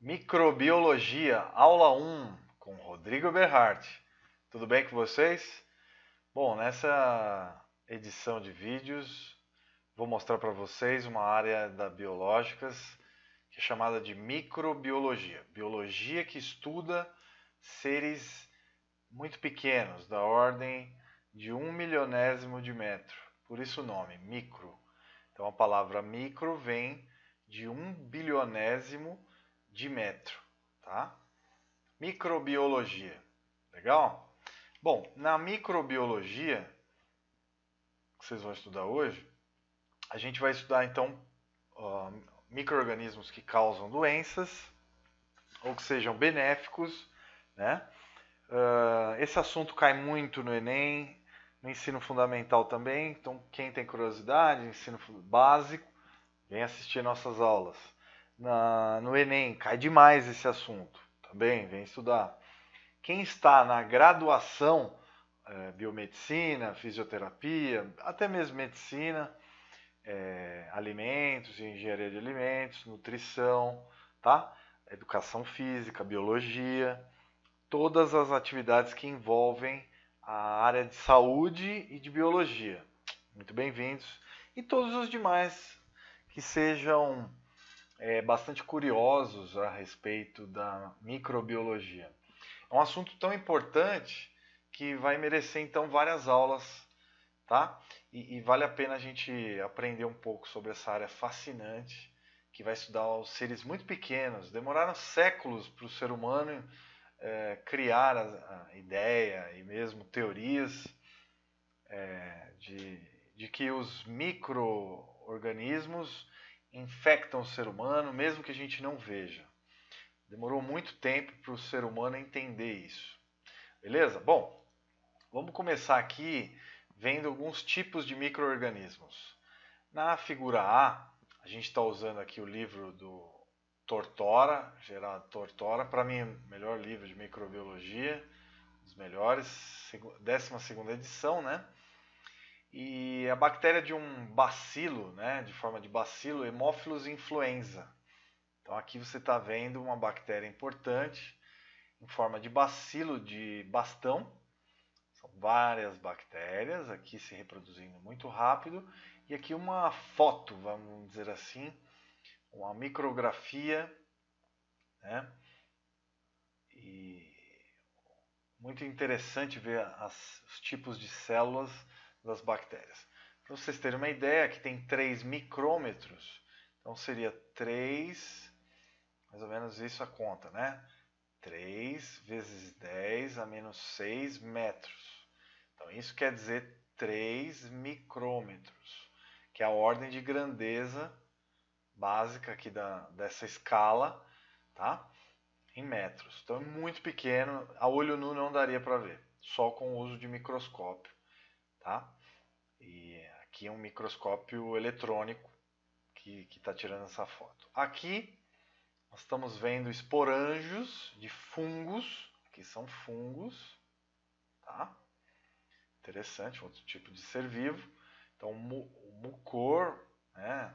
Microbiologia, aula 1, com Rodrigo Berhardt. Tudo bem com vocês? Bom, nessa edição de vídeos, vou mostrar para vocês uma área da biológicas que é chamada de microbiologia. Biologia que estuda seres muito pequenos, da ordem de 1 milionésimo de metro. Por isso o nome, micro. Então a palavra micro vem de 1 bilionésimo de metro, tá? Microbiologia, legal? Bom, na microbiologia que vocês vão estudar hoje, a gente vai estudar então micro-organismos que causam doenças ou que sejam benéficos, né? Esse assunto cai muito no Enem, no ensino fundamental também, então quem tem curiosidade, ensino básico, vem assistir nossas aulas. No Enem, cai demais esse assunto, tá bem? Vem estudar. Quem está na graduação, biomedicina, fisioterapia, até mesmo medicina, alimentos, engenharia de alimentos, nutrição, tá? Educação física, biologia, todas as atividades que envolvem a área de saúde e de biologia. Muito bem-vindos. E todos os demais que sejam bastante curiosos a respeito da microbiologia. É um assunto tão importante que vai merecer então várias aulas, tá? E vale a pena a gente aprender um pouco sobre essa área fascinante que vai estudar os seres muito pequenos. Demoraram séculos para o ser humano criar a ideia e mesmo teorias de que os micro-organismos infectam o ser humano, mesmo que a gente não veja. Demorou muito tempo para o ser humano entender isso. Beleza? Bom, vamos começar aqui vendo alguns tipos de micro-organismos. Na figura a gente está usando aqui o livro do Tortora, Gerardo Tortora, para mim o melhor livro de microbiologia, dos melhores, 12ª edição, né? E a bactéria de um bacilo, né, de forma de bacilo, Haemophilus influenza. Então aqui você está vendo uma bactéria importante em forma de bacilo de bastão. São várias bactérias aqui se reproduzindo muito rápido. E aqui uma foto, vamos dizer assim, uma micrografia, né? E muito interessante ver os tipos de células das bactérias. Para vocês terem uma ideia, aqui tem 3 micrômetros, então seria 3, mais ou menos isso a conta, né? 3 vezes 10 a menos 6 metros. Então isso quer dizer 3 micrômetros, que é a ordem de grandeza básica aqui dessa escala, tá? Em metros. Então é muito pequeno, a olho nu não daria para ver, só com o uso de microscópio, tá? E aqui é um microscópio eletrônico que está tirando essa foto. Aqui nós estamos vendo esporângios de fungos, que são fungos, tá? Interessante, outro tipo de ser vivo. Então o mucor, né?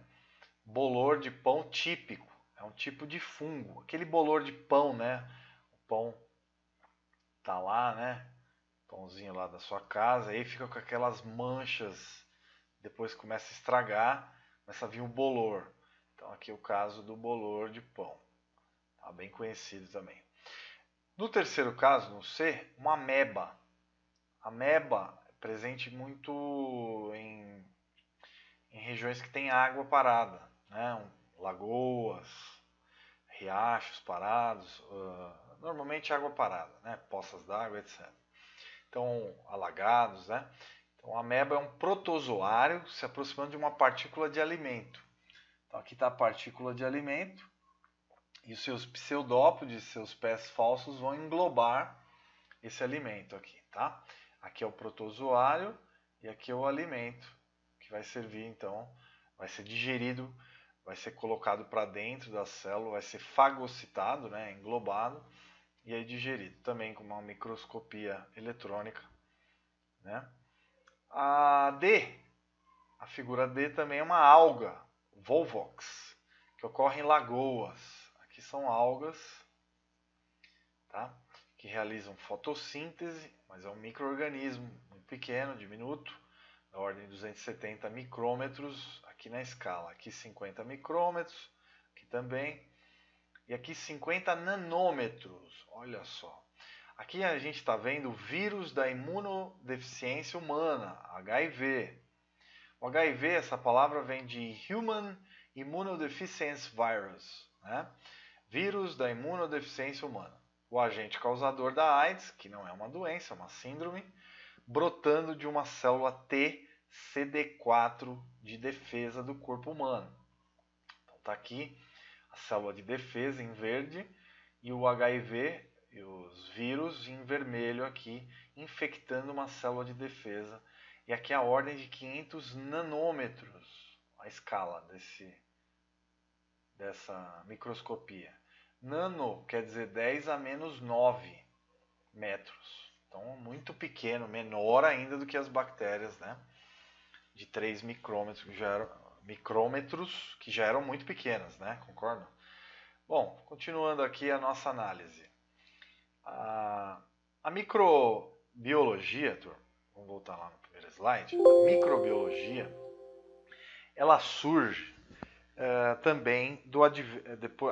Bolor de pão típico, é um tipo de fungo. Aquele bolor de pão, né? O pão tá lá, né? Pãozinho lá da sua casa, aí fica com aquelas manchas, depois começa a estragar, começa a vir o bolor. Então aqui é o caso do bolor de pão, tá bem conhecido também. No terceiro caso, no C, uma ameba. Ameba é presente muito em regiões que tem água parada, né? Lagoas, riachos parados, normalmente água parada, né? Poças d'água, etc. Então, alagados, né? Então, a ameba é um protozoário se aproximando de uma partícula de alimento. Então, aqui está a partícula de alimento e os seus pseudópodes, seus pés falsos, vão englobar esse alimento aqui, tá? Aqui é o protozoário e aqui é o alimento que vai servir, então, vai ser digerido, vai ser colocado para dentro da célula, vai ser fagocitado, né? Englobado e aí digerido, também com uma microscopia eletrônica, né? A D, a figura D também é uma alga, Volvox, que ocorre em lagoas. Aqui são algas, tá? Que realizam fotossíntese, mas é um micro-organismo muito pequeno, diminuto, da ordem de 270 micrômetros aqui na escala. Aqui 50 micrômetros, aqui também. E aqui 50 nanômetros, olha só. Aqui a gente está vendo o vírus da imunodeficiência humana, HIV. O HIV, essa palavra vem de Human Immunodeficiency Virus, né? Vírus da imunodeficiência humana. O agente causador da AIDS, que não é uma doença, é uma síndrome, brotando de uma célula T CD4 de defesa do corpo humano. Então está aqui a célula de defesa em verde e o HIV e os vírus em vermelho aqui, infectando uma célula de defesa. E aqui a ordem de 500 nanômetros, a escala dessa microscopia. Nano quer dizer 10 a menos 9 metros. Então, muito pequeno, menor ainda do que as bactérias, né? De 3 micrômetros, que já eram muito pequenas, né? Concordam? Bom, continuando aqui a nossa análise. A microbiologia, vamos voltar lá no primeiro slide. A microbiologia, ela surge também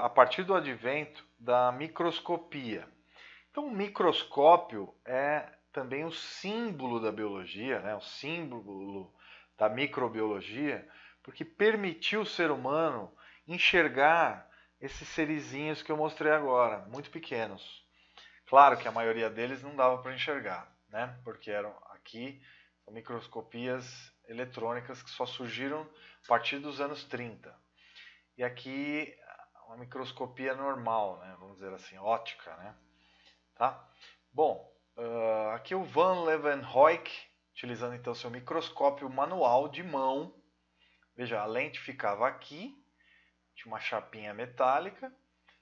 a partir do advento da microscopia. Então, o microscópio é também o símbolo da biologia, né? O símbolo da microbiologia, porque permitiu ao ser humano enxergar esses serizinhos que eu mostrei agora, muito pequenos. Claro que a maioria deles não dava para enxergar, né? Porque eram aqui microscopias eletrônicas que só surgiram a partir dos anos 30. E aqui uma microscopia normal, né? Vamos dizer assim, óptica, né? Tá? Bom, aqui o Van Leeuwenhoek, utilizando então seu microscópio manual de mão. Veja, a lente ficava aqui, tinha uma chapinha metálica,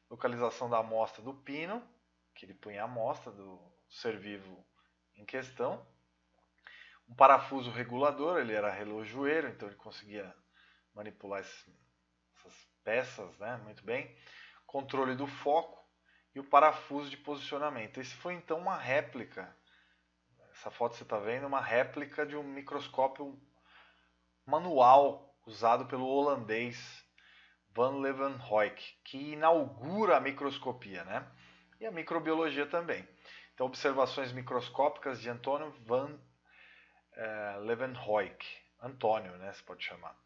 localização da amostra do pino, que ele punha a amostra do ser vivo em questão. Um parafuso regulador, ele era relojoeiro, então ele conseguia manipular essas peças, né, muito bem. Controle do foco e o parafuso de posicionamento. Esse foi então uma réplica, essa foto você está vendo, uma réplica de um microscópio manual usado pelo holandês Van Leeuwenhoek, que inaugura a microscopia, né? E a microbiologia também. Então, observações microscópicas de Antônio Van Leeuwenhoek. Antônio, né? Você pode chamar.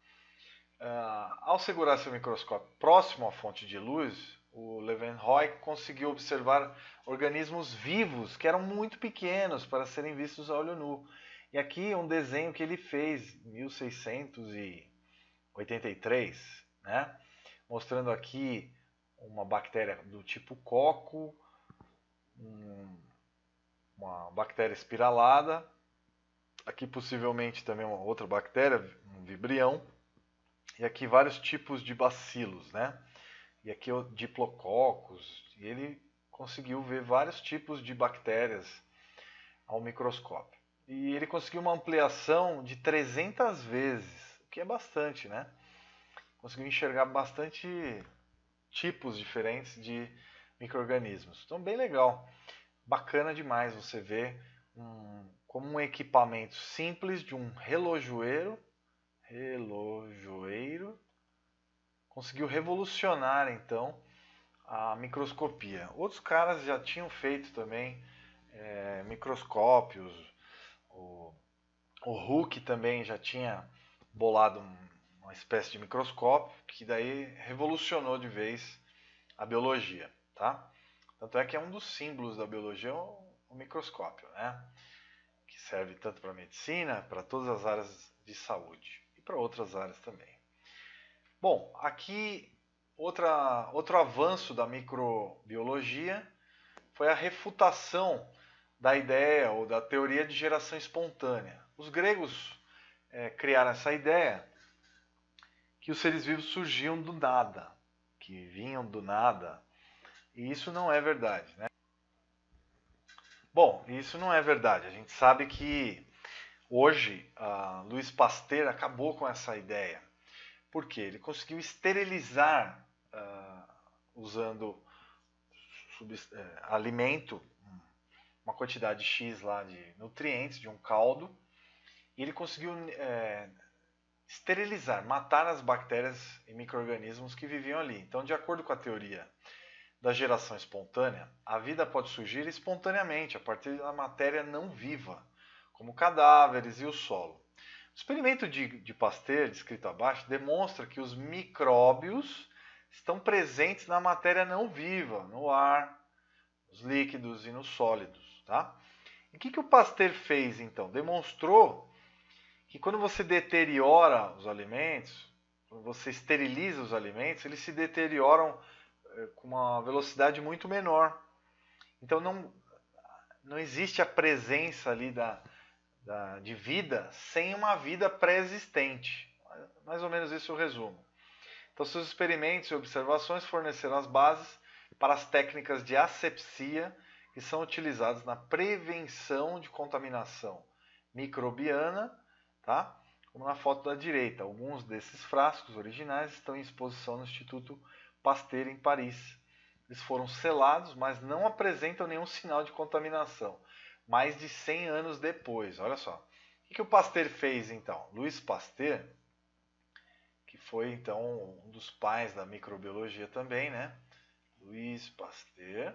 Ao segurar seu microscópio próximo à fonte de luz, o Leeuwenhoek conseguiu observar organismos vivos que eram muito pequenos para serem vistos a olho nu. E aqui um desenho que ele fez em 1683, né? Mostrando aqui uma bactéria do tipo coco, uma bactéria espiralada, aqui possivelmente também uma outra bactéria, um vibrião, e aqui vários tipos de bacilos, né? E aqui o diplococos, e ele conseguiu ver vários tipos de bactérias ao microscópio. E ele conseguiu uma ampliação de 300 vezes, o que é bastante, né? Conseguiu enxergar bastante tipos diferentes de micro-organismos. Então, bem legal. Bacana demais você ver como um equipamento simples de um relojoeiro conseguiu revolucionar, então, a microscopia. Outros caras já tinham feito também microscópios. O Hooke também já tinha bolado uma espécie de microscópio que daí revolucionou de vez a biologia, tá? Tanto é que é um dos símbolos da biologia o microscópio, né? Que serve tanto para a medicina, para todas as áreas de saúde e para outras áreas também. Bom, aqui outro avanço da microbiologia foi a refutação da ideia ou da teoria de geração espontânea. Os gregos criaram essa ideia que os seres vivos surgiam do nada, que vinham do nada, e isso não é verdade, né? Bom, isso não é verdade. A gente sabe que hoje Louis Pasteur acabou com essa ideia. Por quê? Ele conseguiu esterilizar usando alimento, uma quantidade X lá de nutrientes, de um caldo, e ele conseguiu esterilizar, matar as bactérias e micro-organismos que viviam ali. Então, de acordo com a teoria da geração espontânea, a vida pode surgir espontaneamente a partir da matéria não viva, como cadáveres e o solo. O experimento de Pasteur, descrito abaixo, demonstra que os micróbios estão presentes na matéria não viva, no ar, nos líquidos e nos sólidos. Tá? E o que o Pasteur fez então? Demonstrou que quando você deteriora os alimentos, quando você esteriliza os alimentos, eles se deterioram com uma velocidade muito menor. Então não existe a presença ali de vida sem uma vida pré-existente. Mais ou menos esse é o resumo. Então, seus experimentos e observações forneceram as bases para as técnicas de asepsia que são utilizadas na prevenção de contaminação microbiana, tá? Como na foto da direita. Alguns desses frascos originais estão em exposição no Instituto Pasteur em Paris. Eles foram selados, mas não apresentam nenhum sinal de contaminação. Mais de 100 anos depois, olha só. O que o Pasteur fez então? Louis Pasteur, que foi então um dos pais da microbiologia também, né? Louis Pasteur,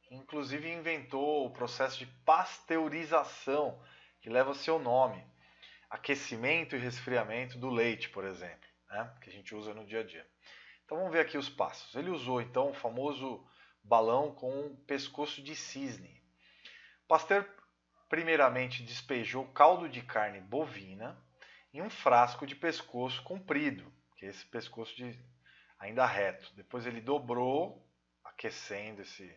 que inclusive inventou o processo de pasteurização, que leva seu nome. Aquecimento e resfriamento do leite, por exemplo, né? Que a gente usa no dia a dia. Então vamos ver aqui os passos. Ele usou então o famoso balão com pescoço de cisne. Pasteur primeiramente despejou caldo de carne bovina em um frasco de pescoço comprido, que é esse pescoço ainda reto. Depois ele dobrou, aquecendo esse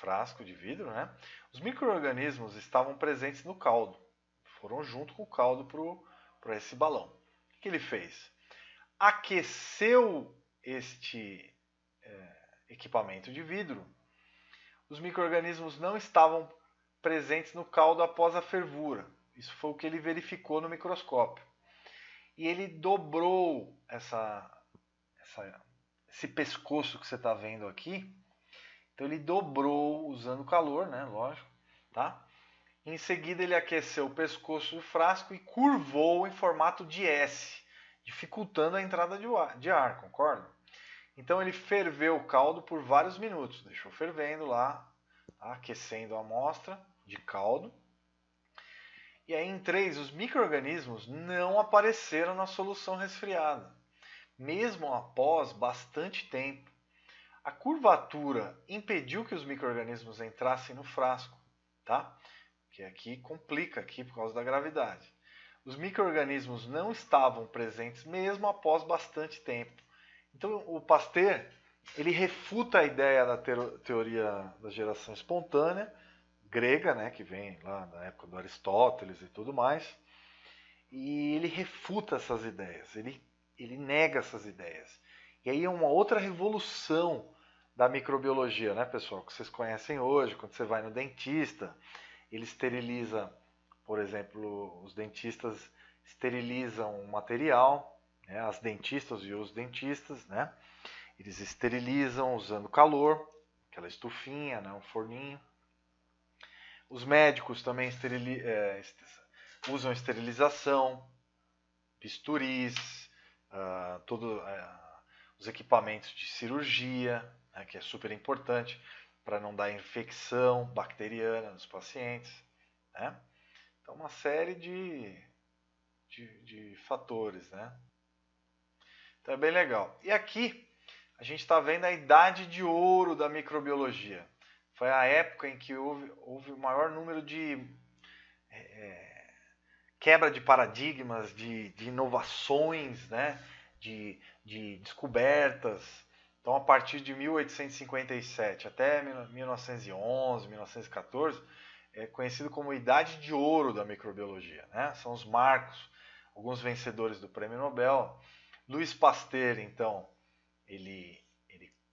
frasco de vidro, né? Os micro-organismos estavam presentes no caldo, foram junto com o caldo para esse balão. O que ele fez? Aqueceu este equipamento de vidro. Os micro-organismos não estavam presentes no caldo após a fervura. Isso foi o que ele verificou no microscópio. E ele dobrou esse pescoço que você está vendo aqui. Então ele dobrou usando calor, né? Lógico, tá? Em seguida ele aqueceu o pescoço do frasco e curvou em formato de S, dificultando a entrada de ar, concorda? Então ele ferveu o caldo por vários minutos, deixou fervendo lá, tá? Aquecendo a amostra de caldo. E aí em 3, os micro-organismos não apareceram na solução resfriada, mesmo após bastante tempo. A curvatura impediu que os micro-organismos entrassem no frasco, tá? Que aqui complica aqui por causa da gravidade. Os micro-organismos não estavam presentes mesmo após bastante tempo. Então o Pasteur, ele refuta a ideia da teoria da geração espontânea grega, né, que vem lá da época do Aristóteles e tudo mais, e ele refuta essas ideias, ele nega essas ideias. E aí é uma outra revolução da microbiologia, né, pessoal, que vocês conhecem hoje. Quando você vai no dentista, ele esteriliza, por exemplo, os dentistas esterilizam o material, né, as dentistas e os dentistas, né, eles esterilizam usando calor, aquela estufinha, né, um forninho. Os médicos também usam esterilização, bisturis, os equipamentos de cirurgia, né, que é super importante para não dar infecção bacteriana nos pacientes, né? Então, uma série de fatores, né? Então, é bem legal. E aqui a gente está vendo a idade de ouro da microbiologia. Foi a época em que houve o maior número de quebra de paradigmas, de inovações, né? de descobertas. Então, a partir de 1857 até 1911, 1914, é conhecido como Idade de Ouro da microbiologia, né? São os marcos, alguns vencedores do Prêmio Nobel. Louis Pasteur, então, ele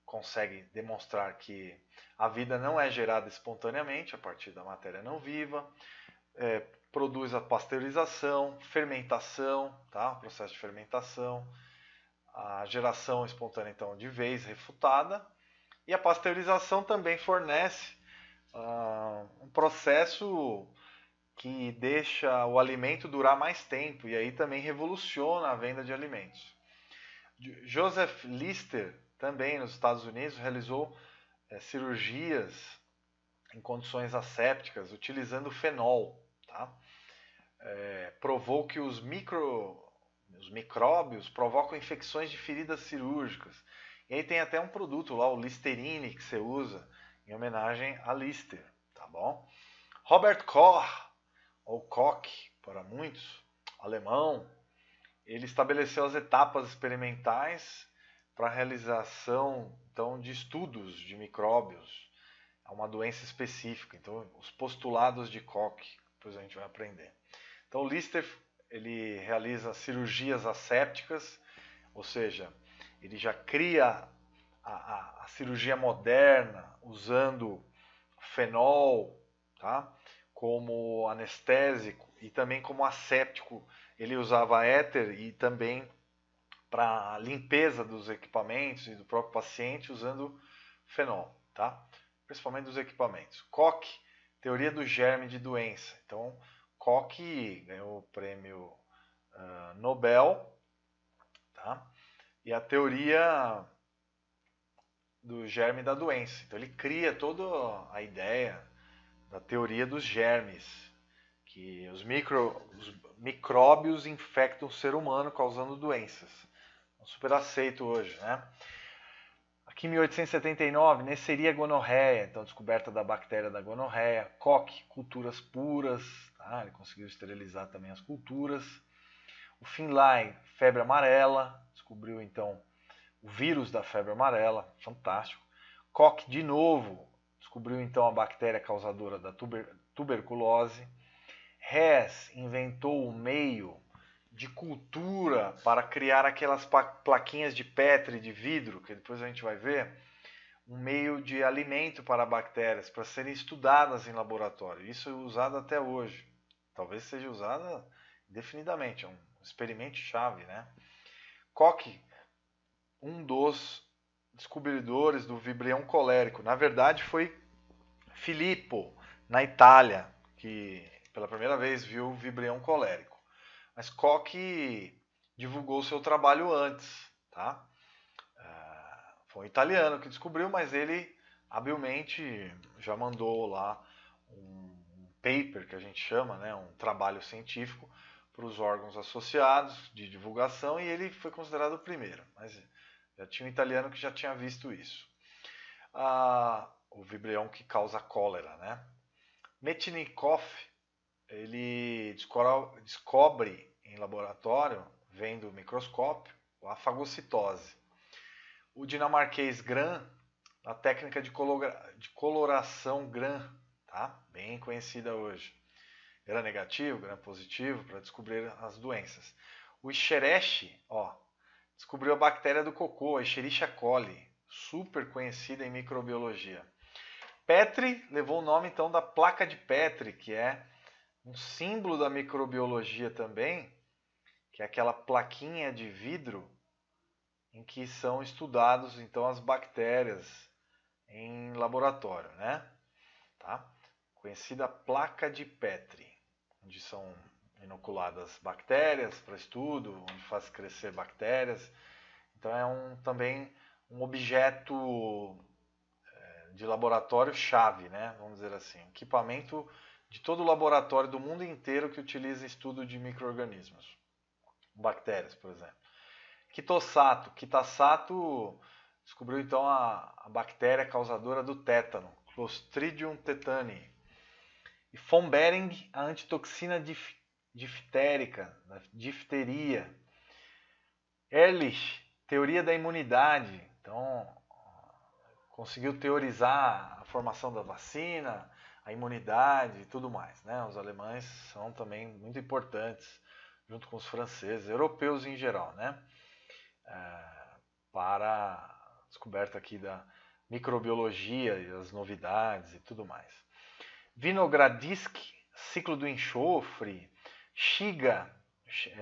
consegue demonstrar que a vida não é gerada espontaneamente a partir da matéria não viva, produz a pasteurização, fermentação, tá? O processo de fermentação, a geração espontânea então de vez refutada, E a pasteurização também fornece um processo que deixa o alimento durar mais tempo e aí também revoluciona a venda de alimentos. Joseph Lister, também nos Estados Unidos, realizou cirurgias em condições assépticas utilizando fenol. Tá? Provou que os micróbios provocam infecções de feridas cirúrgicas. E aí tem até um produto lá, o Listerine, que você usa em homenagem a Lister. Tá bom? Robert Koch, ou Koch para muitos, alemão, ele estabeleceu as etapas experimentais para a realização então, de estudos de micróbios a uma doença específica. Então, os postulados de Koch, depois a gente vai aprender. Então, o Lister ele realiza cirurgias assépticas, ou seja, ele já cria a cirurgia moderna usando fenol, tá? Como anestésico e também como asséptico. Ele usava éter e também para limpeza dos equipamentos e do próprio paciente usando fenol, tá? Principalmente dos equipamentos. Koch, teoria do germe de doença. Então, Koch ganhou o prêmio Nobel, tá? E a teoria do germe da doença. Então, ele cria toda a ideia da teoria dos germes, que os micróbios infectam o ser humano causando doenças. Super aceito hoje, né? Aqui em 1879, Neisseria gonorreia, então descoberta da bactéria da gonorreia. Koch, culturas puras, tá? Ele conseguiu esterilizar também as culturas. O Finlay, febre amarela, descobriu então o vírus da febre amarela, fantástico. Koch de novo, descobriu então a bactéria causadora da tuberculose. Hess inventou o meio de cultura para criar aquelas plaquinhas de Petri, de vidro, que depois a gente vai ver, um meio de alimento para bactérias, para serem estudadas em laboratório. Isso é usado até hoje. Talvez seja usado indefinidamente, é um experimento chave, né? Koch, um dos descobridores do vibrião colérico. Na verdade, foi Filippo, na Itália, que pela primeira vez viu o vibrião colérico. Mas Koch divulgou seu trabalho antes, tá? Foi um italiano que descobriu, mas ele habilmente já mandou lá um paper, que a gente chama, né? Um trabalho científico para os órgãos associados de divulgação e ele foi considerado o primeiro. Mas já tinha um italiano que já tinha visto isso. O vibrião que causa cólera, né? Metchnikoff, ele descobre em laboratório, vendo o microscópio, a fagocitose. O dinamarquês Gram, a técnica de coloração Gram, tá? Bem conhecida hoje. Gram negativo, Gram positivo, para descobrir as doenças. O Escherichia, descobriu a bactéria do cocô, a Escherichia coli, super conhecida em microbiologia. Petri levou o nome então da placa de Petri, que é um símbolo da microbiologia também, que é aquela plaquinha de vidro em que são estudados então as bactérias em laboratório, né? Tá? Conhecida placa de Petri, onde são inoculadas bactérias para estudo, onde faz crescer bactérias. Então é também um objeto de laboratório chave, né? Vamos dizer assim, equipamento de todo o laboratório do mundo inteiro que utiliza estudo de micro-organismos, bactérias, por exemplo. Kitasato descobriu então a bactéria causadora do tétano, Clostridium tetani. E von Behring, a antitoxina diftérica, da difteria. Ehrlich, teoria da imunidade. Então, conseguiu teorizar a formação da vacina, a imunidade e tudo mais, né? Os alemães são também muito importantes, junto com os franceses, europeus em geral, né? Para a descoberta aqui da microbiologia e as novidades e tudo mais. Vinogradsky, ciclo do enxofre. Shiga,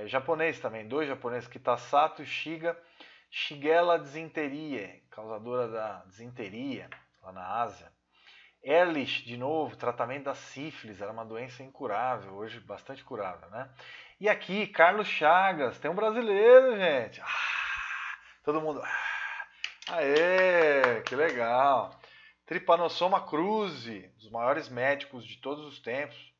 japonês também, dois japoneses, Kitasato e Shiga, Shigella disenteriae, causadora da disenteria lá na Ásia. Ehrlich, de novo, tratamento da sífilis, era uma doença incurável, hoje bastante curável, né? E aqui, Carlos Chagas, tem um brasileiro, gente. Todo mundo. Aê, que legal. Trypanosoma cruzi, dos maiores médicos de todos os tempos.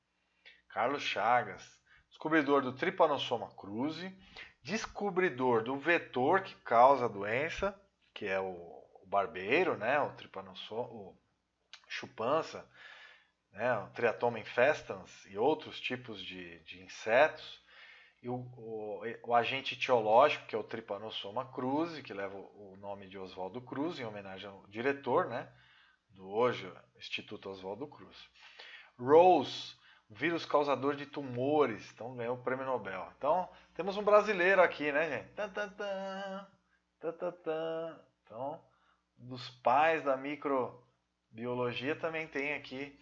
Carlos Chagas, descobridor do Trypanosoma cruzi, descobridor do vetor que causa a doença, que é o barbeiro, né? O Trypanosoma, o chupança, né? O Triatoma infestans e outros tipos de insetos. E o agente etiológico, que é o Trypanosoma cruzi, que leva o nome de Oswaldo Cruz, em homenagem ao diretor, né? Do hoje Instituto Oswaldo Cruz. Rose, vírus causador de tumores, então ganhou o prêmio Nobel. Então, temos um brasileiro aqui, né, gente? Então, dos pais da microbiologia também tem aqui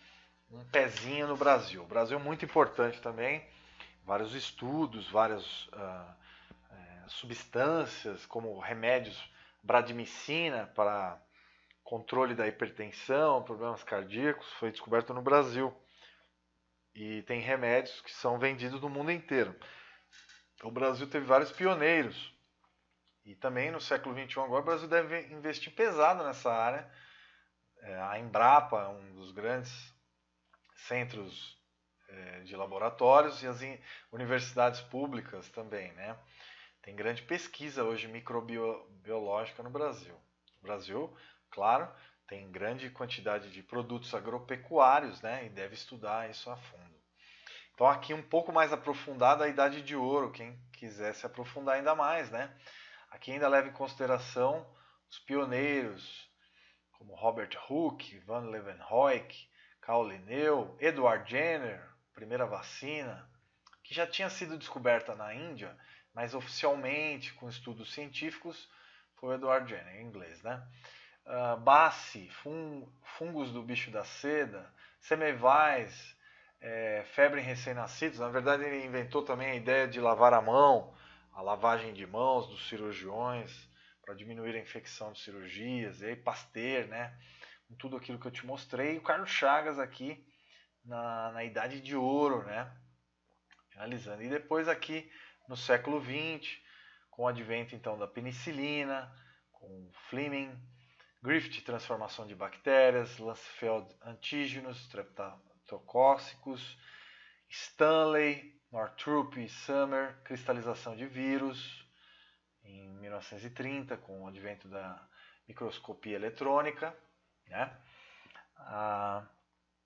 um pezinho no Brasil. O Brasil é muito importante também, vários estudos, várias substâncias, como remédios, bradimicina para controle da hipertensão, problemas cardíacos, foi descoberto no Brasil. E tem remédios que são vendidos no mundo inteiro. O Brasil teve vários pioneiros. E também no século XXI agora o Brasil deve investir pesado nessa área. A Embrapa é um dos grandes centros de laboratórios e as universidades públicas também, né? Tem grande pesquisa hoje microbiológica no Brasil. O Brasil, claro, tem grande quantidade de produtos agropecuários, né? E deve estudar isso a fundo. Então aqui um pouco mais aprofundado a Idade de Ouro, quem quiser se aprofundar ainda mais, né? Aqui ainda leva em consideração os pioneiros, como Robert Hooke, Van Leeuwenhoek, Carl Linneu, Edward Jenner, primeira vacina, que já tinha sido descoberta na Índia, mas oficialmente, com estudos científicos, foi o Edward Jenner, em inglês, né? Bassi, fungos do bicho da seda, Semmelweis, febre em recém-nascidos. Na verdade, ele inventou também a ideia de lavar a mão, a lavagem de mãos dos cirurgiões, para diminuir a infecção de cirurgias. E aí Pasteur, né? Com tudo aquilo que eu te mostrei. E o Carlos Chagas aqui na Idade de Ouro, né? Finalizando. E depois aqui no século XX, com o advento então da penicilina, com Fleming, Griffith, transformação de bactérias, Lansfeld, antígenos, streptocócicos, Stanley, Northrop e Summer, cristalização de vírus, em 1930, com o advento da microscopia eletrônica, né?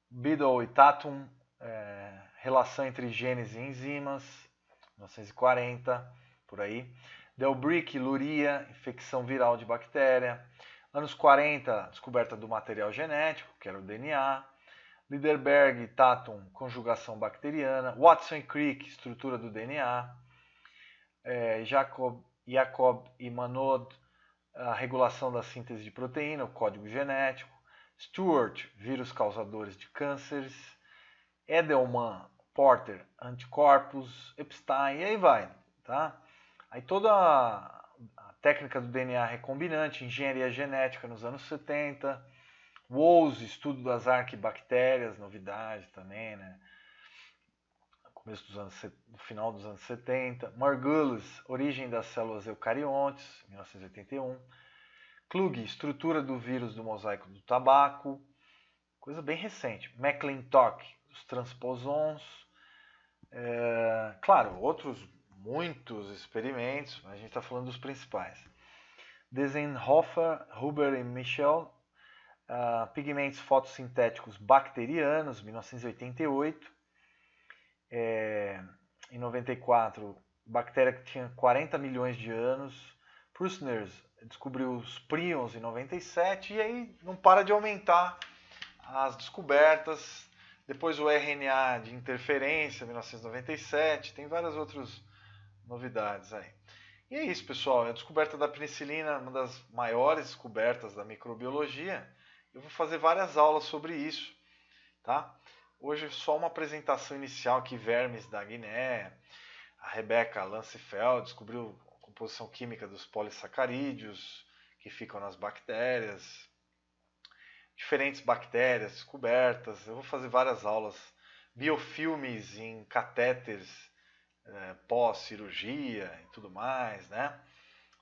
Biddle e Tatum, relação entre genes e enzimas, 1940, por aí. Delbrick, Luria, infecção viral de bactéria. Anos 40, descoberta do material genético, que era o DNA. Liderberg e Tatum, conjugação bacteriana. Watson e Crick, estrutura do DNA. Jacob e Manod, a regulação da síntese de proteína, o código genético. Stewart, vírus causadores de cânceres. Edelman, Porter, anticorpos. Epstein, e aí vai, tá? Aí toda a técnica do DNA recombinante, engenharia genética nos anos 70. Woese, estudo das arquibactérias, novidade também, né? No final dos anos 70. Margulis, origem das células eucariontes, 1981. Klug, estrutura do vírus do mosaico do tabaco, coisa bem recente. McClintock, os transposons. Claro, outros muitos experimentos, mas a gente está falando dos principais. Desenhofer, Huber e Michel, pigmentos fotossintéticos bacterianos, 1988. Em 94, bactéria que tinha 40 milhões de anos. Prusner descobriu os prions em 97 e aí não para de aumentar as descobertas. Depois o RNA de interferência, 1997, tem várias outras novidades aí. E é isso, pessoal, a descoberta da penicilina, uma das maiores descobertas da microbiologia. Eu vou fazer várias aulas sobre isso, tá? Hoje só uma apresentação inicial aqui, vermes da Guiné. A Rebecca Lansfeld descobriu composição química dos polissacarídeos que ficam nas bactérias, diferentes bactérias descobertas. Eu vou fazer várias aulas, biofilmes em catéteres pós-cirurgia e tudo mais, né?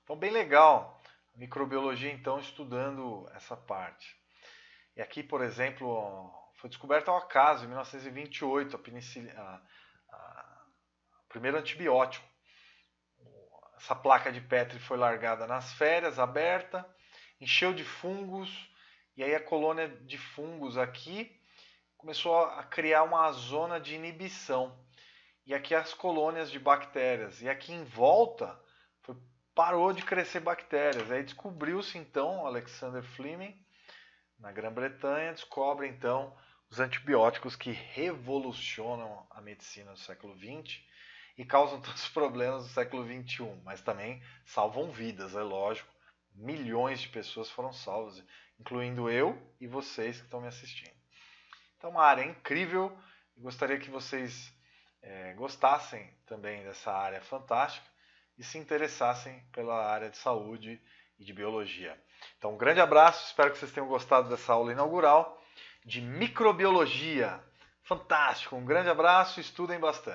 Então, bem legal. Microbiologia, então, estudando essa parte. E aqui, por exemplo, foi descoberto ao acaso, em 1928, o primeiro antibiótico. Essa placa de Petri foi largada nas férias, aberta, encheu de fungos, e aí a colônia de fungos aqui começou a criar uma zona de inibição. E aqui as colônias de bactérias. E aqui em volta parou de crescer bactérias. Aí descobriu-se então, Alexander Fleming, na Grã-Bretanha, descobre então os antibióticos que revolucionam a medicina do século XX e causam tantos problemas do século XXI, mas também salvam vidas, é lógico. Milhões de pessoas foram salvas, incluindo eu e vocês que estão me assistindo. Então, uma área incrível. Gostaria que vocês gostassem também dessa área fantástica e se interessassem pela área de saúde e de biologia. Então, um grande abraço, espero que vocês tenham gostado dessa aula inaugural de microbiologia. Fantástico, um grande abraço, estudem bastante.